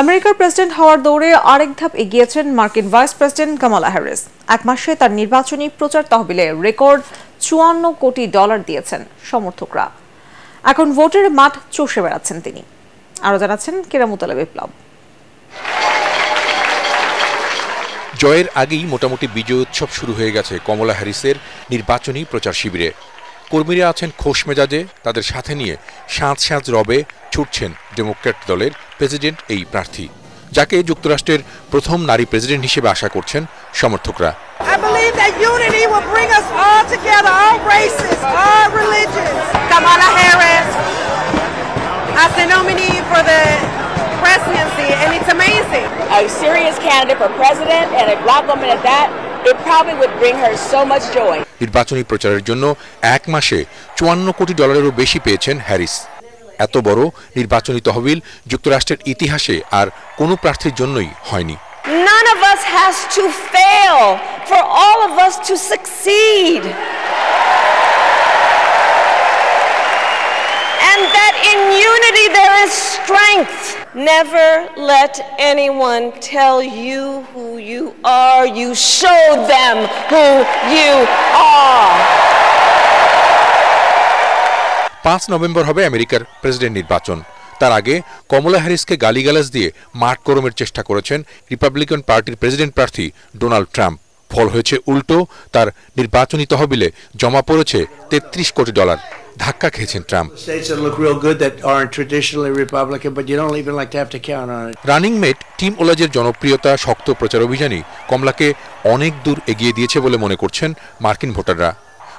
আমেরিকার প্রেসিডেন্ট হওয়ার দৌড়ে আরেক ধাপ এগিয়েছেন মার্কিন ভাইস প্রেসিডেন্ট কামালা হ্যারিস। এক মাসে তার নির্বাচনী প্রচার তহবিলে রেকর্ড $54 কোটি দিয়েছেন সমর্থকরা। এখন ভোটের মাঠ চষে বেড়াচ্ছেন তিনি। আরো জানাচ্ছেন কেরামতুল্লাহ বিপ্লব। জয়ের আগেই মোটামুটি বিজয় উৎসব শুরু হয়ে গেছে কমলা হ্যারিসের নির্বাচনী প্রচার শিবিরে। কর্মীরা আছেন খোশ মেজাজে, তাদের সাথে নিয়ে সাঁত সাঁত রবে ছুটছেন ডেমোক্র্যাট দলের প্রেসিডেন্ট এই প্রার্থী, যাকে যুক্তরাষ্ট্রের প্রথম নারী প্রেসিডেন্ট হিসেবে আশা করছেন সমর্থকরা। I believe that unity will bring us all together, all races, all religions. Kamala Harris as the nominee for the presidency, and it's amazing. A serious candidate for president and a black woman at that, it probably would bring her so much joy. নির্বাচনী প্রচারের জন্য এক মাসে $54 কোটিরও বেশি পেয়েছেন Harris. এত বড় নির্বাচনী তহবিল যুক্তরাষ্ট্রের ইতিহাসে আর কোনো প্রার্থীর জন্যই হয়নি। None of us has to fail for all of us to succeed. And that in unity there is strength. Never let anyone tell you who you are. You show them who you are. 5 November হবে আমেরিকার president নির্বাচন। তার আগে কমলা হ্যারিসকে গালিগালাজ দিয়ে মাঠ গরমের চেষ্টা করেছেন রিপাবলিকান পার্টির প্রেসিডেন্ট প্রার্থী ডোনাল্ড ট্রাম্প। ফল হয়েছে উল্টো, তার নির্বাচনী তহবিলে জমা পড়েছে $33 কোটি। ধাক্কা খেয়েছেন ট্রাম্প। রানিং মেট টিম ওলাজের জনপ্রিয়তা শক্ত প্রচার অভিযানই কমলাকে অনেক দূর এগিয়ে দিয়েছে বলে মনে করছেন মার্কিন ভোটাররা।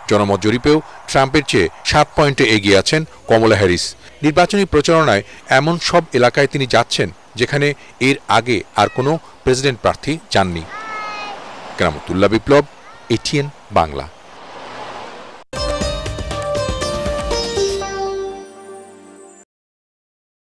জনমত জরিপেও ট্রাম্পের চেয়ে 7 পয়েন্টে এগিয়ে আছেন কমলা হ্যারিস। নির্বাচনী প্রচারণায় এমন সব এলাকায় তিনি যাচ্ছেন যেখানে এর আগে আর কোনো প্রেসিডেন্ট প্রার্থী যাননি। কেরামতুল্লাহ বিপ্লব, ATN বাংলা।